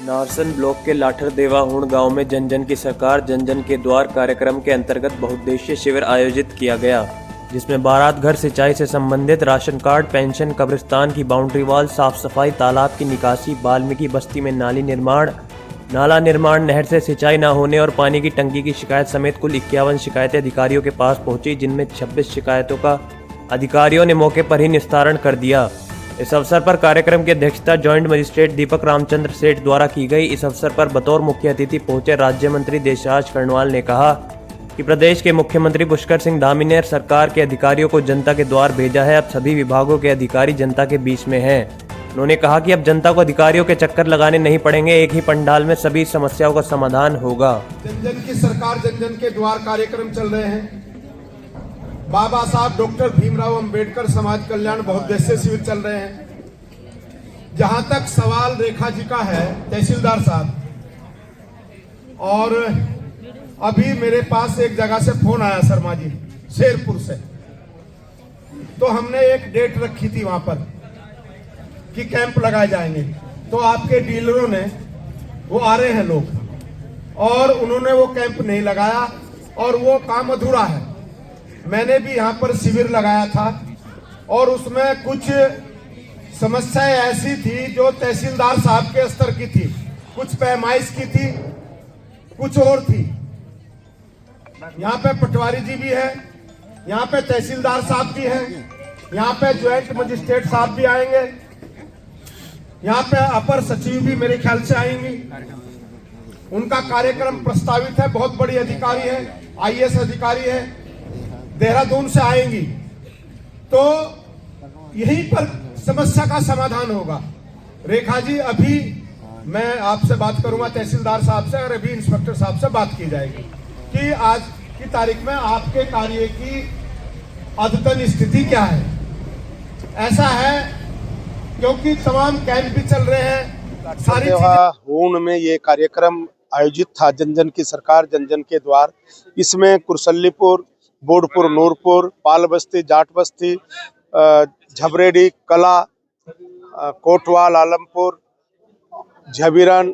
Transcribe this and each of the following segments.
Narsan block के लाठरदेवाहुण गांव में जन जन की सरकार जन जन के द्वार कार्यक्रम के अंतर्गत बहुउद्देशीय शिविर आयोजित किया गया, जिसमें बारात घर सिंचाई से संबंधित राशन कार्ड, पेंशन, कब्रिस्तान की बाउंड्री वॉल, साफ सफाई, तालाब की निकासी, वाल्मीकि बस्ती में नाला निर्माण, नहर से सिंचाई न होने और पानी की टंकी की शिकायत समेत कुल 51 शिकायतें अधिकारियों के पास पहुंची, जिनमें 26 शिकायतों का अधिकारियों ने मौके पर ही निस्तारण कर दिया। इस अवसर पर कार्यक्रम की अध्यक्षता जॉइंट मजिस्ट्रेट दीपक रामचंद्र सेठ द्वारा की गई। इस अवसर पर बतौर मुख्य अतिथि पहुंचे राज्य मंत्री देशराज कर्णवाल ने कहा कि प्रदेश के मुख्यमंत्री पुष्कर सिंह धामी ने सरकार के अधिकारियों को जनता के द्वार भेजा है। अब सभी विभागों के अधिकारी जनता के बीच में हैं। उन्होंने कहा कि अब जनता को अधिकारियों के चक्कर लगाने नहीं पड़ेंगे, एक ही पंडाल में सभी समस्याओं का समाधान होगा। जन जन की सरकार जन जन के द्वार कार्यक्रम चल रहे हैं। बाबा साहब डॉक्टर भीमराव अंबेडकर समाज कल्याण बहुउद्देशीय शिविर चल रहे हैं। जहां तक सवाल रेखा जी का है, तहसीलदार साहब, और अभी मेरे पास एक जगह से फोन आया शर्मा जी शेरपुर से, तो हमने एक डेट रखी थी वहां पर कि कैंप लगाए जाएंगे। तो आपके डीलरों ने, वो आ रहे हैं लोग, और उन्होंने वो कैंप नहीं लगाया और वो काम अधूरा है। मैंने भी यहाँ पर शिविर लगाया था और उसमें कुछ समस्याएं ऐसी थी जो तहसीलदार साहब के स्तर की थी, कुछ पैमाइश की थी, कुछ और थी। यहाँ पे पटवारी जी भी है, यहाँ पे तहसीलदार साहब भी हैं, यहाँ पे ज्वाइंट मजिस्ट्रेट साहब भी आएंगे, यहाँ पे अपर सचिव भी मेरे ख्याल से आएंगी। उनका कार्यक्रम प्रस्तावित है। बहुत बड़ी अधिकारी है, IAS अधिकारी है, देहरादून से आएंगी। तो यहीं पर समस्या का समाधान होगा। रेखा जी, अभी मैं आपसे बात करूंगा तहसीलदार साहब से, और अभी इंस्पेक्टर साहब से बात की जाएगी कि आज की तारीख में आपके कार्य की अद्यतन स्थिति क्या है। ऐसा है क्योंकि तमाम कैंप भी चल रहे हैं, सारी हुण में ये कार्यक्रम आयोजित था, जन जन की सरकार जन जन के द्वार। इसमें कुरसल्लीपुर, बोडपुर, नूरपुर, पाल बस्ती, जाट बस्ती, झबरेडी, कला, कोटवाल, आलमपुर, झबीरन,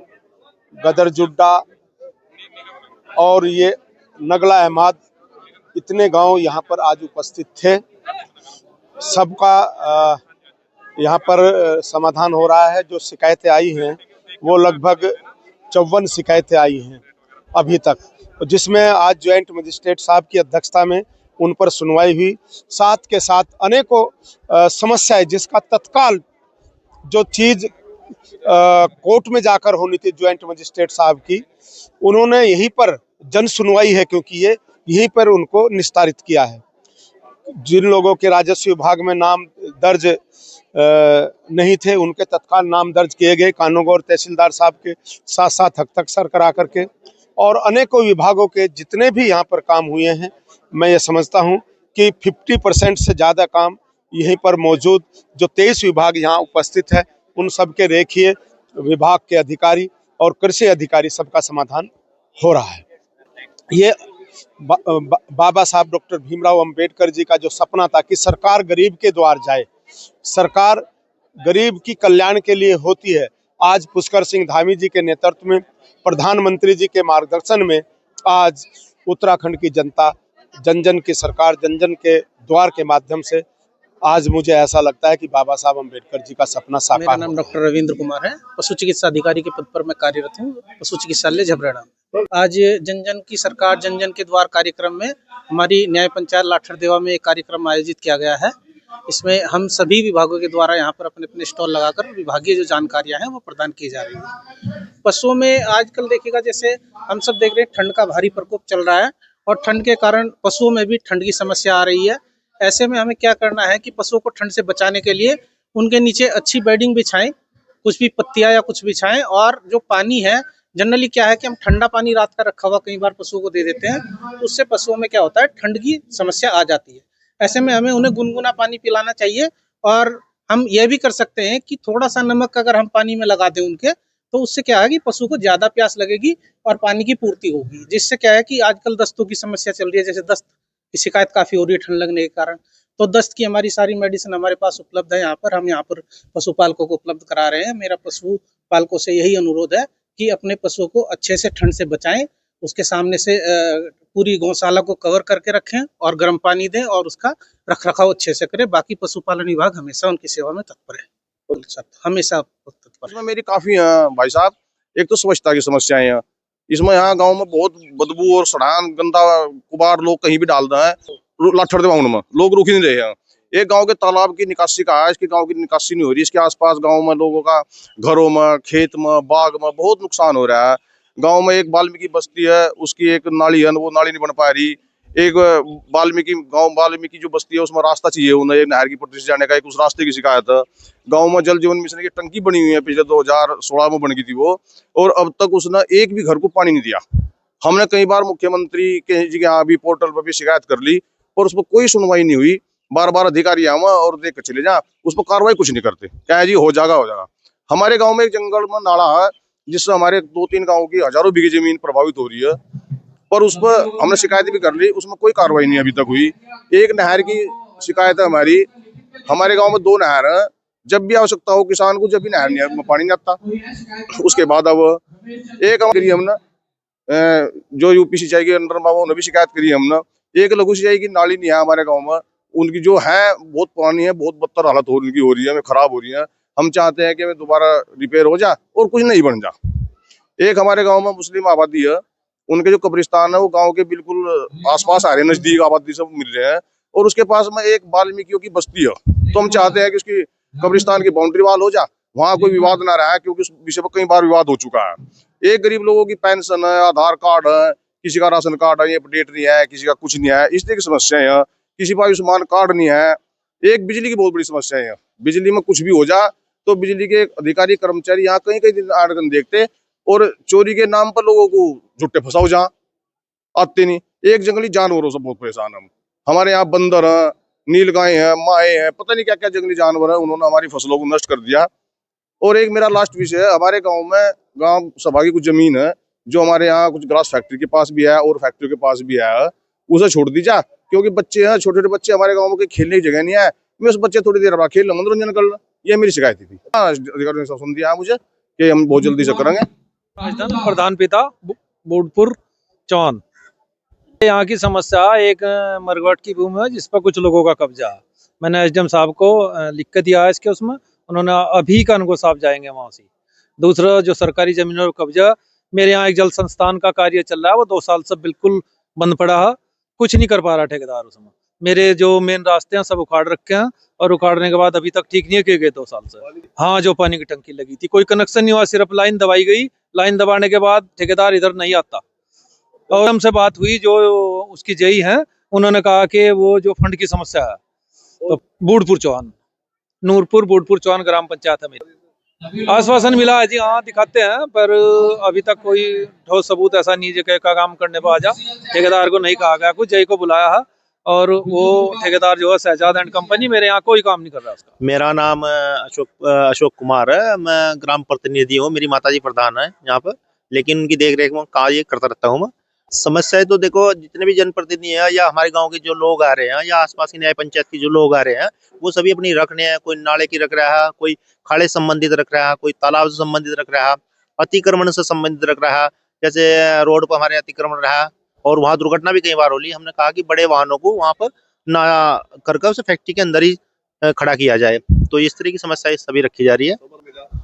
गदरजुड्डा और ये नगला अहमद, इतने गांव यहाँ पर आज उपस्थित थे। सबका यहाँ पर समाधान हो रहा है। जो शिकायतें आई हैं वो लगभग 54 शिकायतें आई हैं अभी तक, जिसमें आज ज्वाइंट मजिस्ट्रेट साहब की अध्यक्षता में उन पर सुनवाई हुई। साथ के साथ अनेकों समस्याएं, जिसका तत्काल जो चीज कोर्ट में जाकर होनी थी ज्वाइंट मजिस्ट्रेट साहब की, उन्होंने यहीं पर जन सुनवाई है, क्योंकि ये यहीं पर उनको निस्तारित किया है। जिन लोगों के राजस्व विभाग में नाम दर्ज नहीं थे, उनके तत्काल नाम दर्ज किए गए। कानूनगो और तहसीलदार साहब के साथ साथ हस्तक्षर करा करके, और अनेकों विभागों के जितने भी यहाँ पर काम हुए हैं, मैं ये समझता हूँ कि 50% से ज़्यादा काम यहीं पर मौजूद जो 23 विभाग यहाँ उपस्थित है, उन सब के रेखीय विभाग के अधिकारी और कृषि अधिकारी सबका समाधान हो रहा है। ये बाबा साहब डॉक्टर भीमराव अंबेडकर जी का जो सपना था कि सरकार गरीब के द्वार जाए, सरकार गरीब की कल्याण के लिए होती है, आज पुष्कर सिंह धामी जी के नेतृत्व में, प्रधानमंत्री जी के मार्गदर्शन में आज उत्तराखंड की जनता जन जन की सरकार जन जन के द्वार के माध्यम से, आज मुझे ऐसा लगता है कि बाबा साहब अंबेडकर जी का सपना साकार। मेरा नाम डॉक्टर रविंद्र कुमार है, पशु चिकित्सा अधिकारी के पद पर मैं कार्यरत हूँ, पशु चिकित्सालय झबरेड़ा। आज जन जन की सरकार जन जन के द्वार कार्यक्रम में हमारी न्याय पंचायत लाठरदेवा में एक कार्यक्रम आयोजित किया गया है। इसमें हम सभी विभागों के द्वारा यहाँ पर अपने अपने स्टॉल लगाकर विभागीय जो जानकारियां हैं वो प्रदान की जा रही है। पशुओं में आजकल देखिएगा, जैसे हम सब देख रहे हैं, ठंड का भारी प्रकोप चल रहा है और ठंड के कारण पशुओं में भी ठंड की समस्या आ रही है। ऐसे में हमें क्या करना है कि पशुओं को ठंड से बचाने के लिए उनके नीचे अच्छी बेडिंग बिछाएं, कुछ भी पत्तियां या कुछ बिछाएं, और जो पानी है, जनरली क्या है कि हम ठंडा पानी रात का रखा हुआ कई बार पशुओं को दे देते हैं, उससे पशुओं में क्या होता है, ठंड की समस्या आ जाती है। ऐसे में हमें उन्हें गुनगुना पानी पिलाना चाहिए, और हम यह भी कर सकते हैं कि थोड़ा सा नमक अगर हम पानी में लगा दें उनके, तो उससे क्या है कि पशु को ज्यादा प्यास लगेगी और पानी की पूर्ति होगी, जिससे क्या है कि आजकल दस्तों की समस्या चल रही है। जैसे दस्त की शिकायत काफी हो रही है ठंड लगने के कारण, तो दस्त की हमारी सारी मेडिसिन हमारे पास उपलब्ध है। यहाँ पर हम यहाँ पर पशुपालकों को उपलब्ध करा रहे हैं। मेरा पशुपालकों से यही अनुरोध है कि अपने पशुओं को अच्छे से ठंड से बचाएं, उसके सामने से पूरी गौशाला को कवर करके रखें और गर्म पानी दें और उसका रख रखाव अच्छे से करें। बाकी पशुपालन विभाग हमेशा उनकी सेवा में तत्पर है, हमेशा तत्पर है। इसमें मेरी काफी भाई साहब, एक तो स्वच्छता की समस्याएं हैं। इसमें यहाँ गांव में बहुत बदबू और सड़ान गंदा कुबाड़ लोग कहीं भी डाल रहे हैं। लाठर देवाउन में लोग रुक ही नहीं रहे हैं। एक गांव के तालाब की निकासी का है, इसके गांव की निकासी नहीं हो रही। इसके आसपास गांव में लोगों का घरों में, खेत में, बाग में बहुत नुकसान हो रहा है। गांव में एक वाल्मीकि बस्ती है, उसकी एक नाली है, वो नाली नहीं बन पा रही। एक वाल्मीकि जो बस्ती है उसमें रास्ता चाहिए उन्हें, एक नहर की पटरी से जाने का, एक उस रास्ते की शिकायत है। गांव में जल जीवन मिशन की टंकी बनी हुई है, पिछले 2016 में बन गई थी वो, और अब तक उसने एक भी घर को पानी नहीं दिया। हमने कई बार मुख्यमंत्री के जी के यहाँ भी पोर्टल पर भी शिकायत कर ली, पर उस पर कोई सुनवाई नहीं हुई। बार बार अधिकारी आवा और देख कर चले जा, उस पर कार्रवाई कुछ नहीं करते। क्या है जी, हो जाएगा हो जाएगा। हमारे गाँव में एक जंगल में नाला है जिससे हमारे 2-3 गाँव की हजारों बीघे जमीन प्रभावित हो रही है, पर उस पर हमने शिकायत भी कर ली, उसमें कोई कार्रवाई नहीं अभी तक हुई। एक नहर की शिकायत है हमारी, हमारे गांव में 2 नहर है, जब भी आवश्यकता हो किसान को, जब भी नहर में पानी नहीं आता। उसके बाद अब एक हमने जो यूपी सिंचाई के अंडर में उन्हें भी शिकायत करी हमने। एक लघु सिंचाई की नाली नहीं है हमारे गाँव में, उनकी जो है बहुत पुरानी है, बहुत बदतर हालत उनकी हो रही है, खराब हो रही है। हम चाहते हैं कि वे दोबारा रिपेयर हो जा और कुछ नहीं बन जा। एक हमारे गाँव में मुस्लिम आबादी है, उनके जो कब्रिस्तान है वो गांव के बिल्कुल आसपास आ रहे हैं, नजदीक आबादी सब मिल रहे हैं, और उसके पास में एक वाल्मीकियों की बस्ती है। तो हम चाहते हैं कि उसकी कब्रिस्तान की बाउंड्री वाल हो जा, वहां कोई विवाद ना रहा है, क्योंकि उस विषय पर कई बार विवाद हो चुका है। एक गरीब लोगों की पेंशन है, आधार कार्ड है, किसी का राशन कार्ड है, ये अपडेट नहीं है, किसी का कुछ नहीं है, इस तरह की समस्याएं है। किसी का आयुष्मान कार्ड नहीं है। एक बिजली की बहुत बड़ी समस्या है। बिजली में कुछ भी हो जा तो बिजली के अधिकारी कर्मचारी यहाँ कई दिन आड़गन देखते, और चोरी के नाम पर लोगों को झुट्टे फंसाओ जहाँ आते नहीं। एक जंगली जानवरों से बहुत परेशान हम। हमारे यहाँ बंदर है, नीलगाय है, माए है, पता नहीं क्या क्या जंगली जानवर है, उन्होंने हमारी फसलों को नष्ट कर दिया। और एक मेरा लास्ट विषय है, हमारे गांव में गांव सभा की कुछ जमीन है जो हमारे यहाँ कुछ ग्रास फैक्ट्री के पास भी है और फैक्ट्री के पास भी है, उसे छोड़ दी जा, क्योंकि बच्चे हैं, छोटे छोटे बच्चे, हमारे गाँव में खेलने की जगह नहीं है। मैं उस बच्चे थोड़ी देर बाद खेल मनोरंजन कर लो, ये मेरी शिकायत थी। अधिकारियों ने सुन दिया मुझे कि हम बहुत जल्दी से करेंगे। प्रधान पिता बोडपुर चौन। यहाँ की समस्या एक मरघट की भूमि है जिस पर कुछ लोगों का कब्जा है। मैंने एसडीएम साहब को लिख के दिया है इसके, उसमें उन्होंने अभी का उनको साहब जाएंगे वहां से। दूसरा जो सरकारी जमीनों पर कब्जा, मेरे यहाँ एक जल संस्थान का कार्य चल रहा है, वो 2 साल से बिल्कुल बंद पड़ा है, कुछ नहीं कर पा रहा ठेकेदार उसमें। मेरे जो मेन रास्ते हैं सब उखाड़ रखे हैं, और उखाड़ने के बाद अभी तक ठीक नहीं किए गए 2 साल से। हाँ, जो पानी की टंकी लगी थी, कोई कनेक्शन नहीं हुआ, सिर्फ लाइन दबाई गई। लाइन दबाने के बाद ठेकेदार इधर नहीं आता, और हमसे बात हुई जो उसकी जेई है, उन्होंने कहा कि वो जो फंड की समस्या है, तो बोडपुर चौहान, नूरपुर बोडपुर चौहान ग्राम पंचायत है मेरी। आश्वासन मिला है जी, हाँ दिखाते हैं, पर अभी तक कोई ठोस सबूत ऐसा नहीं है का काम करने पर आ जा। ठेकेदार को नहीं कहा गया, कुछ जेई को बुलाया है, और वो ठेकेदार जो है शहजाद एंड कंपनी, मेरे यहाँ कोई काम नहीं कर रहा उसका। मेरा नाम अशोक कुमार है, मैं ग्राम प्रतिनिधि हूँ। मेरी माताजी प्रधान है यहाँ पर, लेकिन उनकी देख रेख में कार्य करता रहता हूँ मैं। समस्याएं तो देखो, जितने भी जनप्रतिनिधि हैं या हमारे गांव के जो लोग आ रहे हैं या आसपास की न्याय पंचायत के जो लोग आ रहे हैं, वो सभी अपनी रख रहे हैं। कोई नाले की रख रहा है, कोई खाड़े संबंधित रख रहा है, कोई तालाब से संबंधित रख रहा है, अतिक्रमण से संबंधित रख रहा है। जैसे रोड पर हमारे अतिक्रमण रहा और वहाँ दुर्घटना भी कई बार हो रही। हमने कहा कि बड़े वाहनों को वहाँ पर ना करके उसे फैक्ट्री के अंदर ही खड़ा किया जाए। तो इस तरह की समस्याएं सभी रखी जा रही है।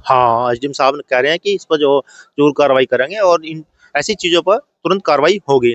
हाँ, एसडीएम साहब कह रहे हैं कि इस पर जो जरूर कार्रवाई करेंगे और इन ऐसी चीजों पर तुरंत कार्रवाई होगी।